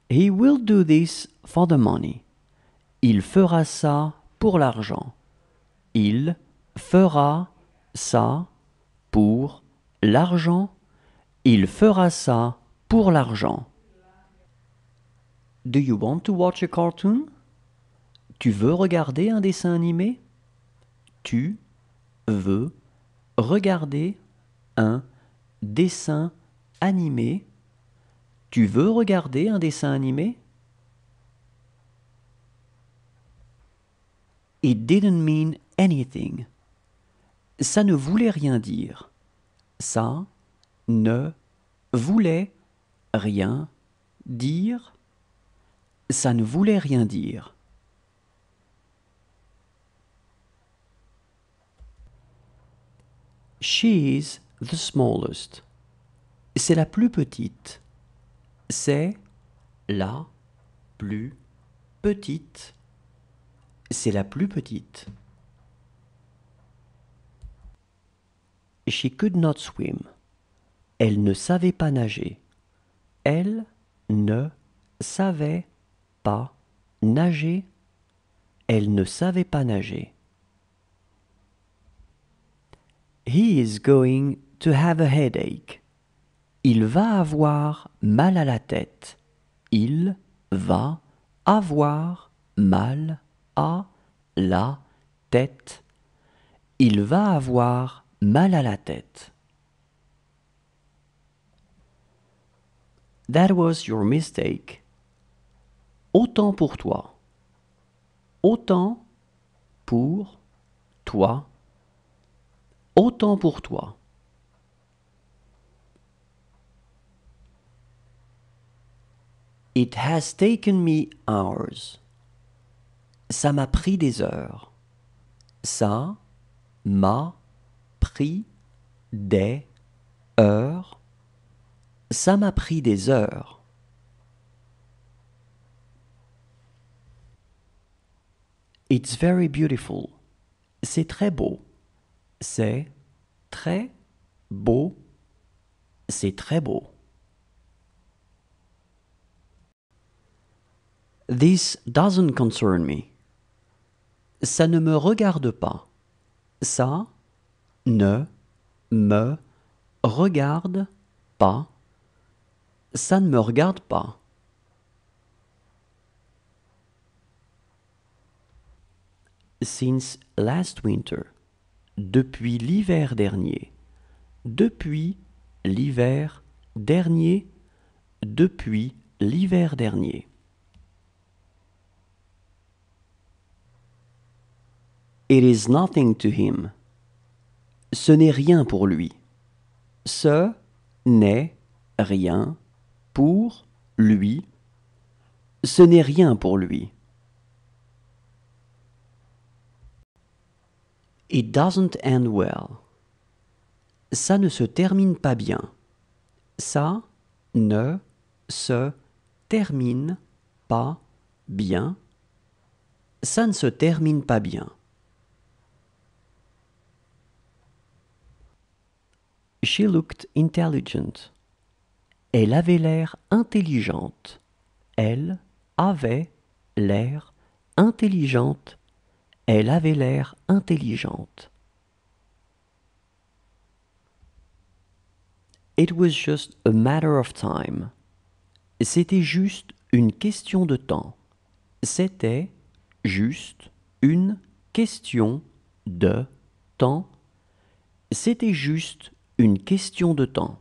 He will do this for the money. Il fera ça pour l'argent. Il fera ça pour l'argent. Il fera ça pour l'argent. Do you want to watch a cartoon? Tu veux regarder un dessin animé? Tu veux regarder un dessin animé? Tu veux regarder un dessin animé? It didn't mean anything. Ça ne voulait rien dire. Ça ne voulait rien dire. Ça ne voulait rien dire. She is the smallest. C'est la plus petite. C'est la plus petite. C'est la plus petite. She could not swim. Elle ne savait pas nager. Elle ne savait pas nager. Elle ne savait pas nager. He is going to have a headache. Il va avoir mal à la tête. Il va avoir mal à la tête. Il va avoir mal à la tête. That was your mistake. Autant pour toi. Autant pour toi. Autant pour toi. It has taken me hours. Ça m'a pris des heures. Ça m'a pris des heures. Ça m'a pris des heures. It's very beautiful. C'est très beau. C'est très beau. C'est très beau. This doesn't concern me. Ça ne me regarde pas. Ça ne me regarde pas. Ça ne me regarde pas. Since last winter. Depuis l'hiver dernier. Depuis l'hiver dernier. Depuis l'hiver dernier. It is nothing to him. Ce n'est rien pour lui. Ce n'est rien pour lui. Ce n'est rien pour lui. It doesn't end well. Ça ne se termine pas bien. Ça ne se termine pas bien. Ça ne se termine pas bien. She looked intelligent. Elle avait l'air intelligente. Elle avait l'air intelligente. Elle avait l'air intelligente. It was just a matter of time. C'était juste une question de temps. C'était juste une question de temps. C'était juste une question de temps.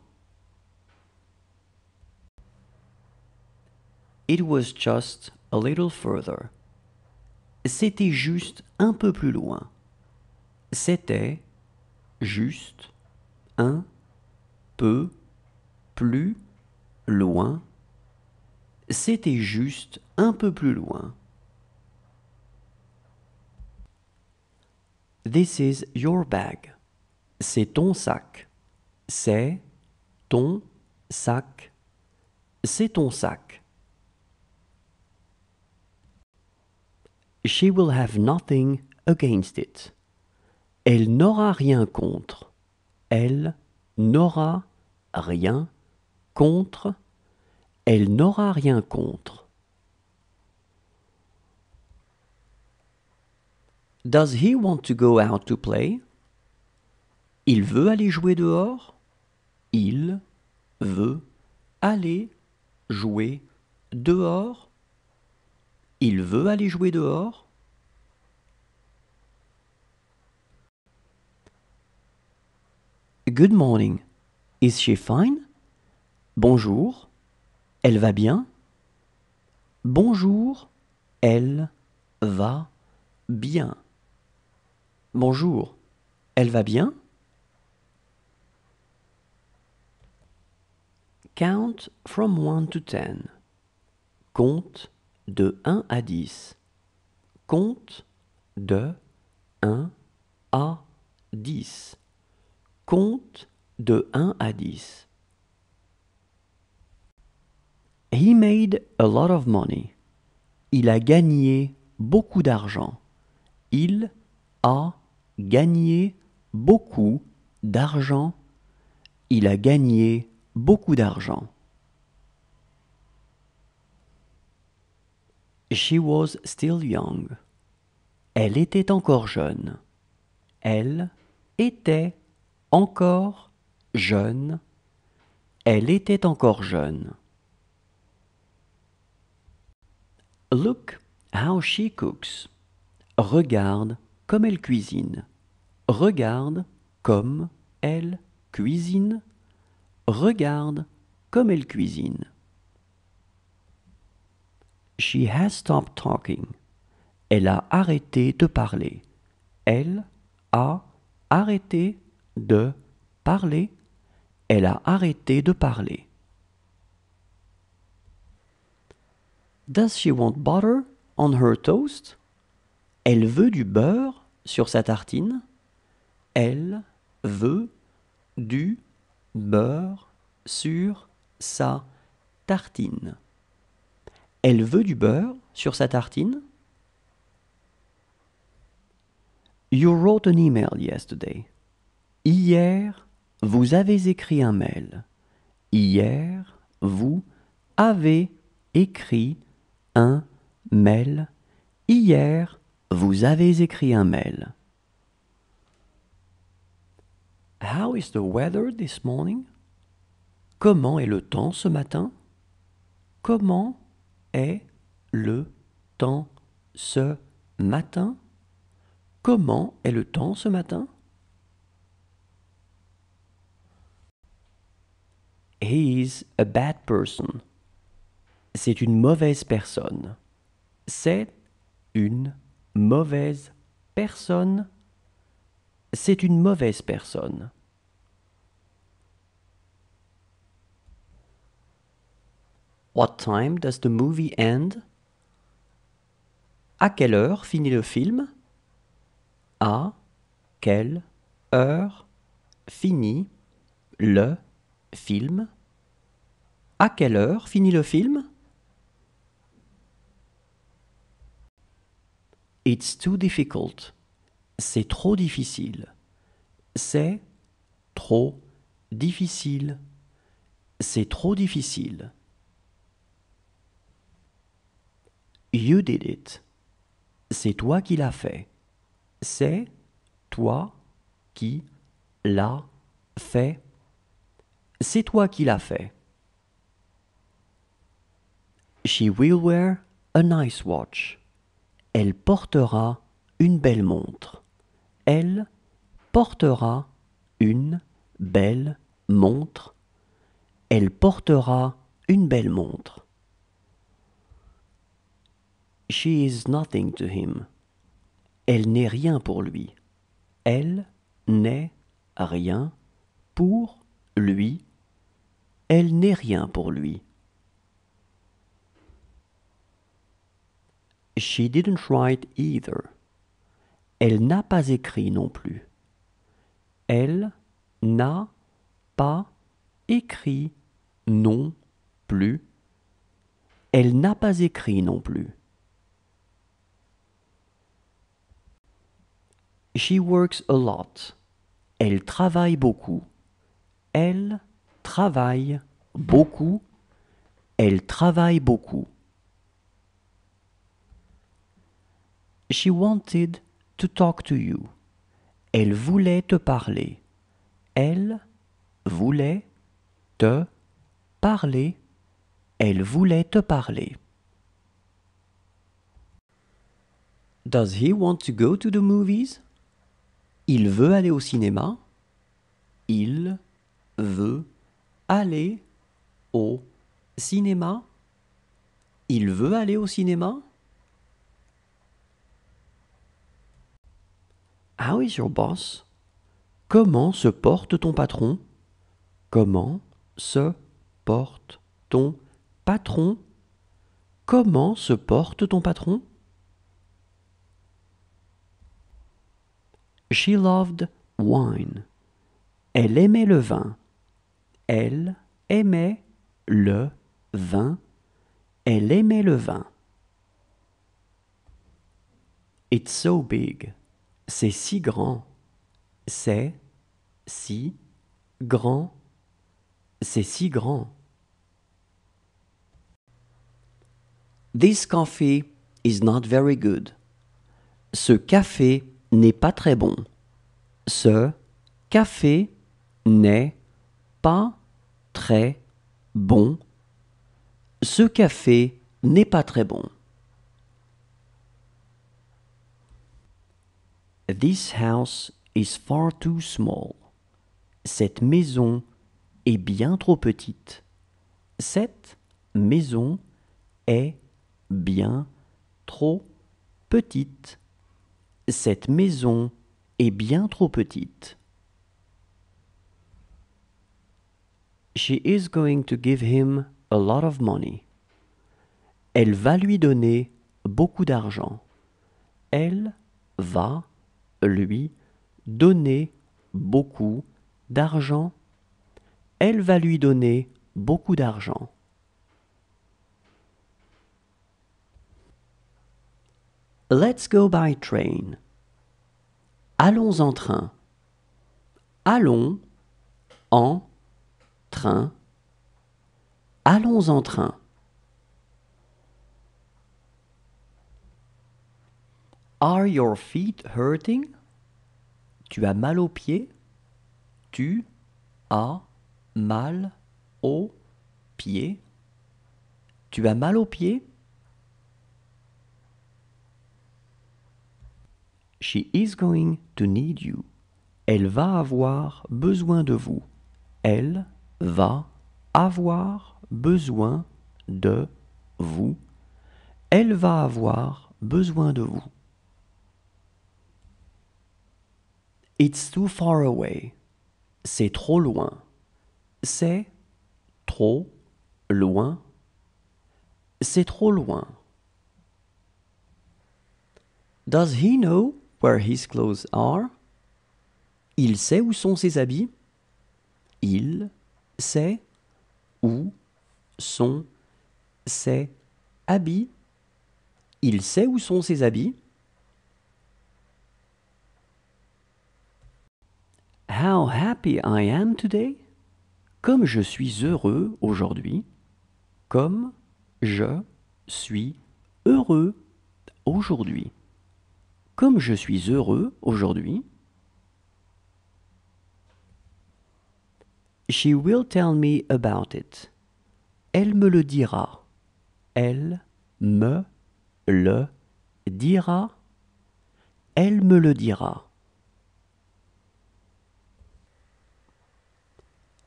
It was just a little further. C'était juste un peu plus loin. C'était juste un peu plus loin. C'était juste un peu plus loin. This is your bag. C'est ton sac. C'est ton sac. C'est ton sac. She will have nothing against it. Elle n'aura rien contre. Elle n'aura rien contre. Elle n'aura rien contre. Does he want to go out to play? Il veut aller jouer dehors? Il veut aller jouer dehors? Il veut aller jouer dehors? Good morning. Is she fine? Bonjour. Elle va bien? Bonjour. Elle va bien. Bonjour. Elle va bien? Count from 1 to 10. Compte de 1 à 10. Compte de 1 à 10. Compte de 1 à 10. He made a lot of money. Il a gagné beaucoup d'argent. Il a gagné beaucoup d'argent. Il a gagné beaucoup d'argent. She was still young. Elle était encore jeune. Elle était encore jeune. Elle était encore jeune. Look how she cooks. Regarde comme elle cuisine. Regarde comme elle cuisine. Regarde comme elle cuisine. She has stopped talking. Elle a arrêté de parler. Elle a arrêté de parler. Elle a arrêté de parler. Does she want butter on her toast? Elle veut du beurre sur sa tartine. Elle veut du beurre sur sa tartine. Elle veut du beurre sur sa tartine. You wrote an email yesterday. Hier, vous avez écrit un mail. Hier, vous avez écrit un mail. Hier, vous avez écrit un mail. How is the weather this morning? Comment est le temps ce matin? Comment est le temps ce matin? Comment est le temps ce matin? He is a bad person. C'est une mauvaise personne. C'est une mauvaise personne. C'est une mauvaise personne. What time does the movie end? À quelle heure finit le film? À quelle heure finit le film? À quelle heure finit le film? It's too difficult. C'est trop difficile. C'est trop difficile. C'est trop difficile. You did it. C'est toi qui l'as fait. C'est toi qui l'as fait. C'est toi qui l'as fait. She will wear a nice watch. Elle portera une belle montre. Elle portera une belle montre. Elle portera une belle montre. She is nothing to him. Elle n'est rien pour lui. Elle n'est rien pour lui. Elle n'est rien pour lui. She didn't write either. Elle n'a pas écrit non plus. Elle n'a pas écrit non plus. Elle n'a pas écrit non plus. She works a lot. Elle travaille beaucoup. Elle travaille beaucoup. Elle travaille beaucoup. She wanted to talk to you. Elle voulait te parler. Elle voulait te parler. Elle voulait te parler. Does he want to go to the movies? Il veut aller au cinéma. Il veut aller au cinéma. Il veut aller au cinéma. How is your boss? Comment se porte ton patron? Comment se porte ton patron? Comment se porte ton patron? She loved wine. Elle aimait le vin. Elle aimait le vin. Elle aimait le vin. It's so big. C'est si grand. C'est si grand. C'est si grand. This coffee is not very good. Ce café n'est pas très bon. Ce café n'est pas très bon. Ce café n'est pas très bon. This house is far too small. Cette maison est bien trop petite. Cette maison est bien trop petite. Cette maison est bien trop petite. She is going to give him a lot of money. Elle va lui donner beaucoup d'argent. Elle va lui donner beaucoup d'argent. Elle va lui donner beaucoup d'argent. Let's go by train. Allons en train. Allons en train. Allons en train. Are your feet hurting? Tu as mal aux pieds? Tu as mal aux pieds? Tu as mal aux pieds? She is going to need you. Elle va avoir besoin de vous. Elle va avoir besoin de vous. Elle va avoir besoin de vous. It's too far away. C'est trop loin. C'est trop loin. C'est trop loin. Does he know where his clothes are? Il sait où sont ses habits? Il sait où sont ses habits? Il sait où sont ses habits? How happy I am today. Comme je suis heureux aujourd'hui. Comme je suis heureux aujourd'hui. Comme je suis heureux aujourd'hui. She will tell me about it. Elle me le dira. Elle me le dira. Elle me le dira.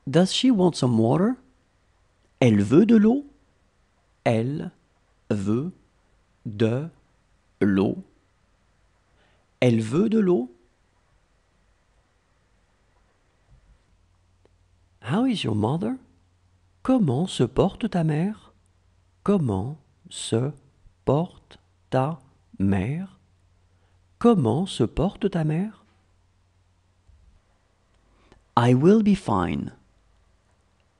Does she want some water? Elle veut de l'eau? Elle veut de l'eau. Elle veut de l'eau? How is your mother? Comment se porte ta mère? Comment se porte ta mère? Comment se porte ta mère? I will be fine.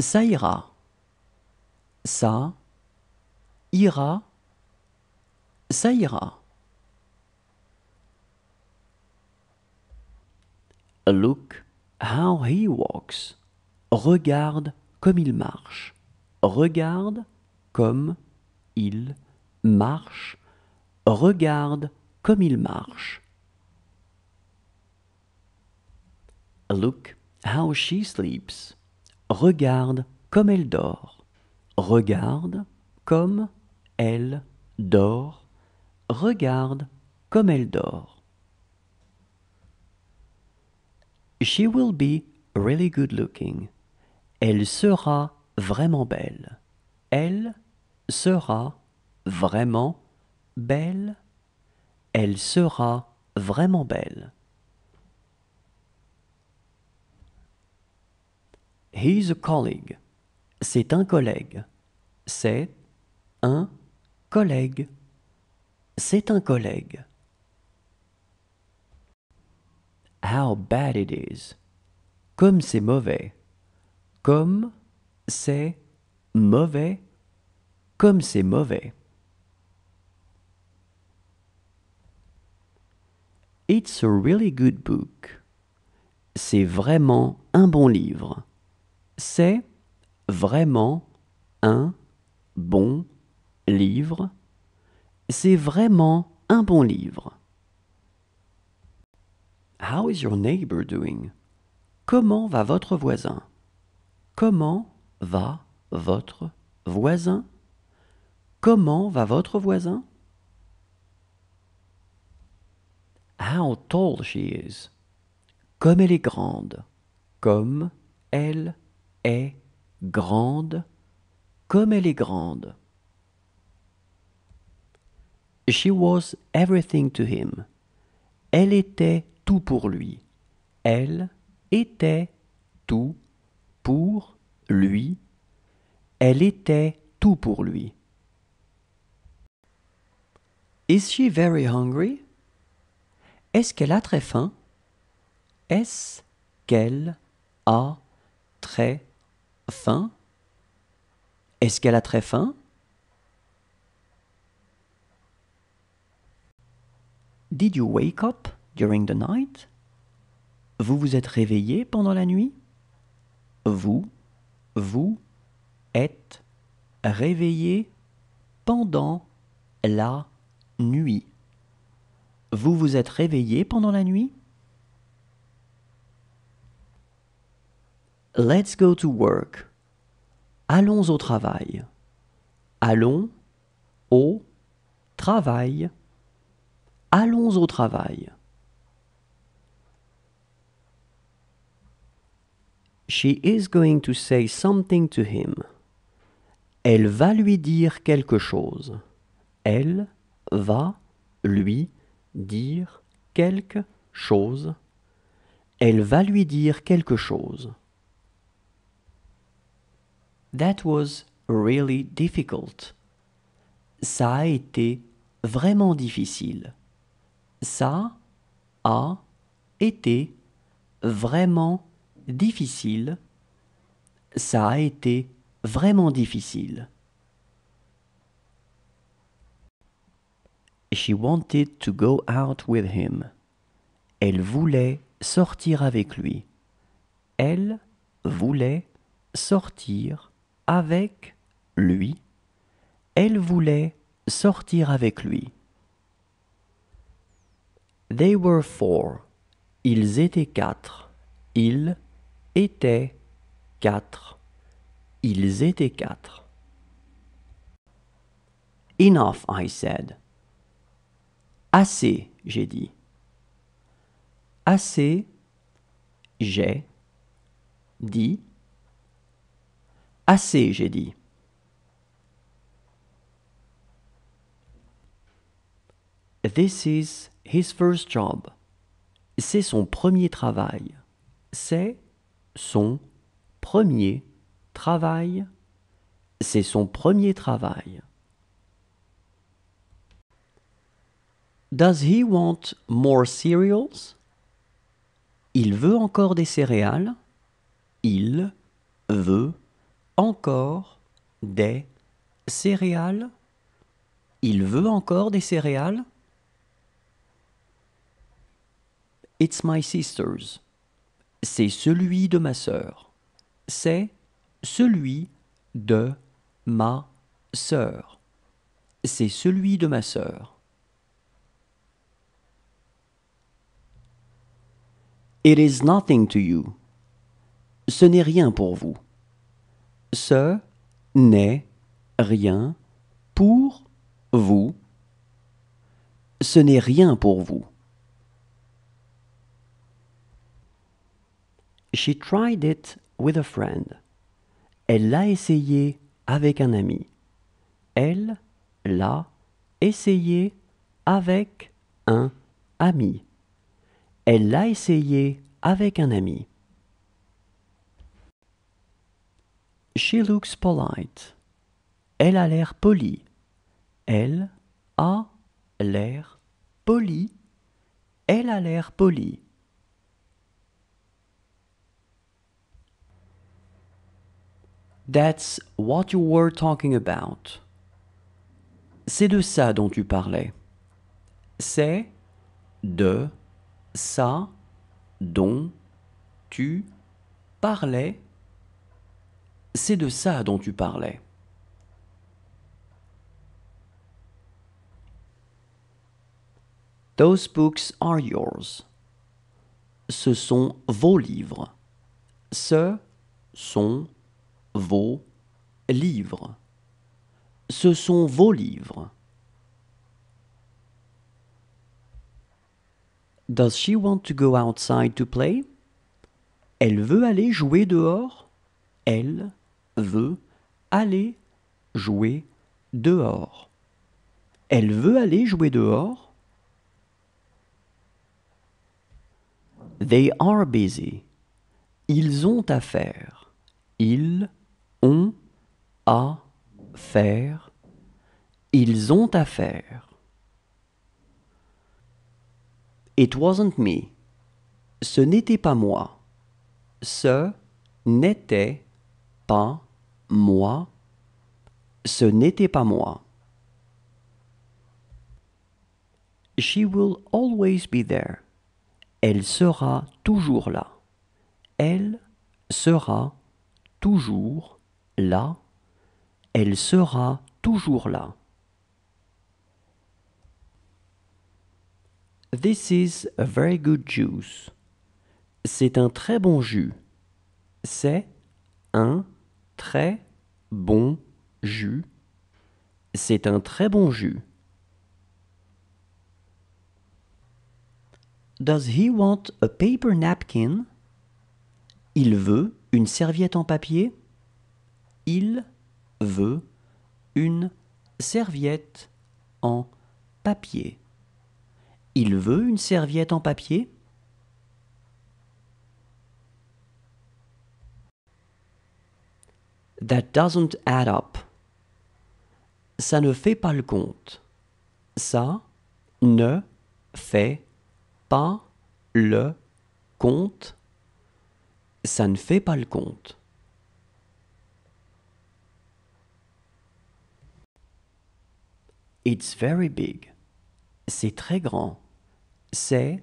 Ça ira. Ça ira. Ça ira. Look how he walks. Regarde comme il marche. Regarde comme il marche. Regarde comme il marche. Look how she sleeps. Regarde comme elle dort. Regarde comme elle dort. Regarde comme elle dort. She will be really good looking. Elle sera vraiment belle. Elle sera vraiment belle. Elle sera vraiment belle. He's a colleague. C'est un collègue. C'est un collègue. C'est un collègue. How bad it is. Comme c'est mauvais. Comme c'est mauvais. Comme c'est mauvais. It's a really good book. C'est vraiment un bon livre. C'est vraiment un bon livre. C'est vraiment un bon livre. How is your neighbor doing? Comment va votre voisin? Comment va votre voisin? Comment va votre voisin? How tall she is. Comme elle est grande. Comme elle est grande. Comme elle est grande. She was everything to him. Elle était tout pour lui. Elle était tout pour lui. Elle était tout pour lui. Is she very hungry? Est-ce qu'elle a très faim? Est-ce qu'elle a très faim? Est-ce qu'elle a très faim? Did you wake up during the night? Vous vous êtes réveillé pendant la nuit? Vous êtes réveillé pendant la nuit. Vous vous êtes réveillé pendant la nuit? Let's go to work. Allons au travail. Allons au travail. Allons au travail. She is going to say something to him. Elle va lui dire quelque chose. Elle va lui dire quelque chose. Elle va lui dire quelque chose. That was really difficult. Ça a été vraiment difficile. Ça a été vraiment difficile. Ça a été vraiment difficile. She wanted to go out with him. Elle voulait sortir avec lui. Elle voulait sortir avec lui. Elle voulait sortir avec lui. They were four. Ils étaient quatre. Ils étaient quatre. Ils étaient quatre. Enough, I said. Assez, j'ai dit. Assez, j'ai dit. Assez, j'ai dit. This is his first job. C'est son premier travail. C'est son premier travail. C'est son premier travail. Does he want more cereals? Il veut encore des céréales. Il veut encore des céréales. Il veut encore des céréales. It's my sister's. C'est celui de ma sœur. C'est celui de ma sœur. C'est celui de ma sœur. It is nothing to you. Ce n'est rien pour vous. Ce n'est rien pour vous. Ce n'est rien pour vous. She tried it with a friend. Elle l'a essayé avec un ami. Elle l'a essayé avec un ami. Elle l'a essayé avec un ami. She looks polite. Elle a l'air polie. Elle a l'air polie. Elle a l'air polie. That's what you were talking about. C'est de ça dont tu parlais. C'est de ça dont tu parlais. C'est de ça dont tu parlais. Those books are yours. Ce sont vos livres. Ce sont vos livres. Ce sont vos livres. Does she want to go outside to play? Elle veut aller jouer dehors. Elle veut aller jouer dehors. Elle veut aller jouer dehors. They are busy. Ils ont à faire. Ils ont à faire. Ils ont à faire. It wasn't me. Ce n'était pas moi. Ce n'était pas moi. Ce n'était pas moi. She will always be there. Elle sera toujours là. Elle sera toujours là. Elle sera toujours là. This is a very good juice. C'est un très bon jus. C'est un très bon jus. C'est un très bon jus. Does he want a paper napkin? Il veut une serviette en papier. Il veut une serviette en papier. Il veut une serviette en papier. That doesn't add up. Ça ne fait pas le compte. Ça ne fait pas le compte. Ça ne fait pas le compte. It's very big. C'est très grand. C'est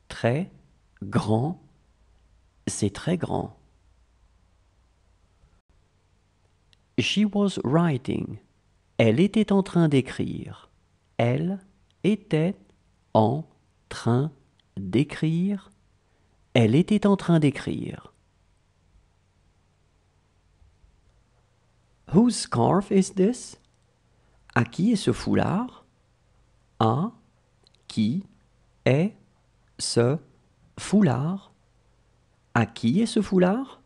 très grand. C'est très grand. She was writing. Elle était en train d'écrire. Elle était en train d'écrire. Elle était en train d'écrire. Whose scarf is this? À qui est ce foulard? À qui est ce foulard? À qui est ce foulard?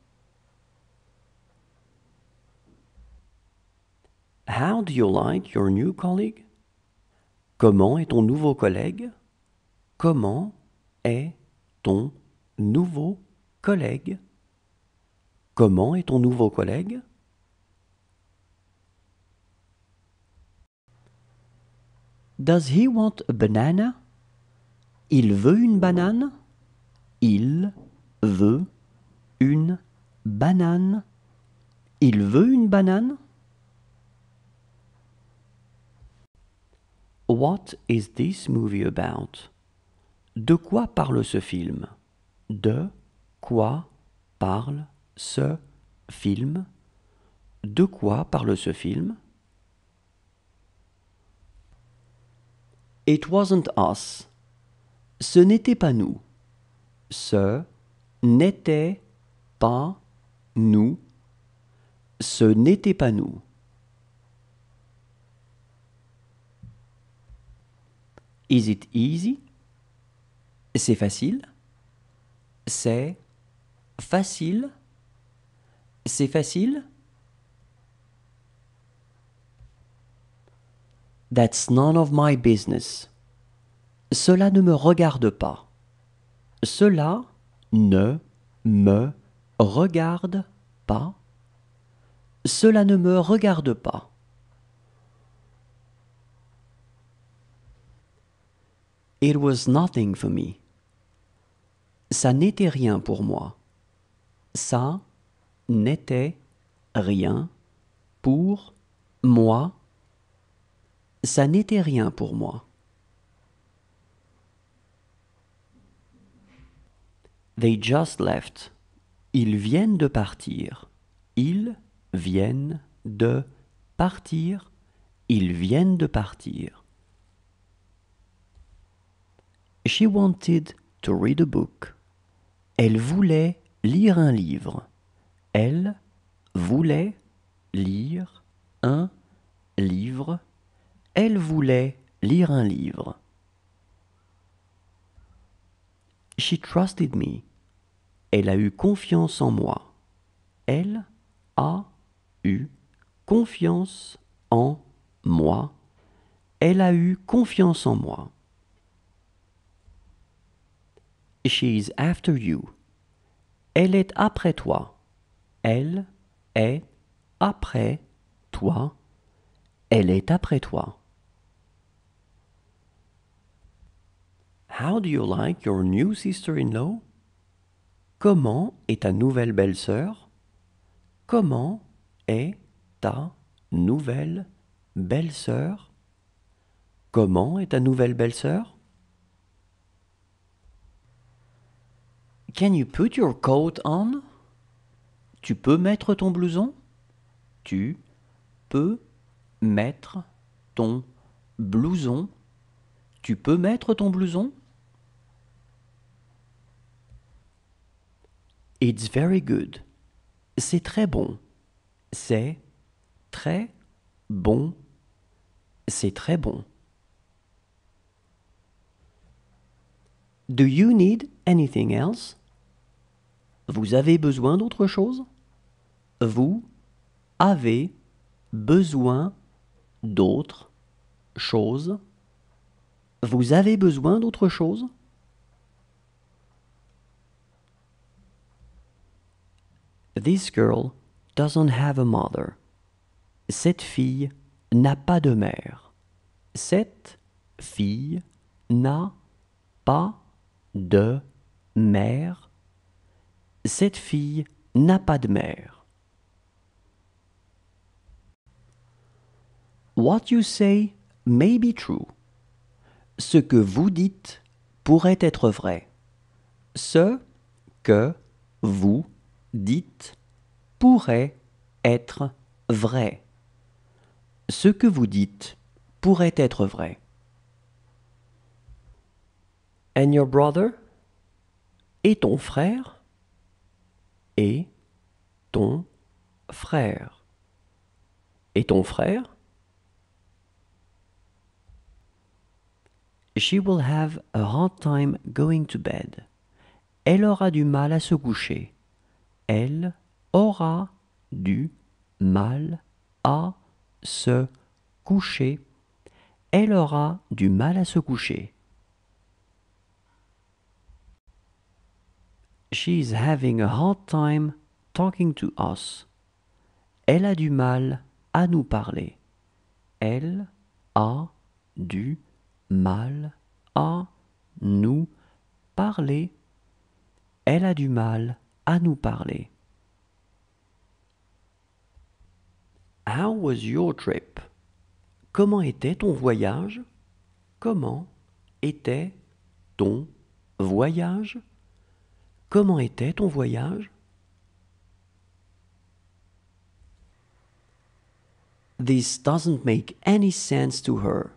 How do you like your new colleague? Comment est ton nouveau collègue? Comment est ton nouveau collègue? Comment est ton nouveau collègue? Does he want a banana? Il veut une banane? Il veut une banane? Il veut une banane? What is this movie about? De quoi parle ce film? De quoi parle ce film? De quoi parle ce film? It wasn't us. Ce n'était pas nous. Ce n'était pas nous. Ce n'était pas nous. Is it easy? C'est facile. C'est facile. C'est facile. That's none of my business. Cela ne me regarde pas. Cela ne me regarde pas. Cela ne me regarde pas. It was nothing for me. Ça n'était rien pour moi. Ça n'était rien pour moi. Ça n'était rien pour moi. They just left. Ils viennent de partir. Ils viennent de partir. Ils viennent de partir. She wanted to read a book. Elle voulait lire un livre. Elle voulait lire un livre. Elle voulait lire un livre. She trusted me. Elle a eu confiance en moi. Elle a eu confiance en moi. Elle a eu confiance en moi. She is after you. Elle est après toi. Elle est après toi. Elle est après toi. How do you like your new sister-in-law? Comment est ta nouvelle belle-sœur? Comment est ta nouvelle belle-sœur? Comment est ta nouvelle belle-sœur? Can you put your coat on? Tu peux mettre ton blouson? Tu peux mettre ton blouson? Tu peux mettre ton blouson? It's very good. C'est très bon. C'est très bon. C'est très bon. Do you need anything else? Vous avez besoin d'autre chose? Vous avez besoin d'autre chose? Vous avez besoin d'autre chose? This girl doesn't have a mother. Cette fille n'a pas de mère. Cette fille n'a pas de mère. Cette fille n'a pas de mère. What you say may be true. Ce que vous dites pourrait être vrai. Ce que vous dites pourrait être vrai. Ce que vous dites pourrait être vrai. And your brother? Et ton frère? Et ton frère? Et ton frère? She will have a hard time going to bed. Elle aura du mal à se coucher. Elle aura du mal à se coucher. Elle aura du mal à se coucher. She is having a hard time talking to us. Elle a du mal à nous parler. Elle a du mal à nous parler. Elle a du mal à nous parler. How was your trip? Comment était ton voyage? Comment était ton voyage? Comment était ton voyage? This doesn't make any sense to her.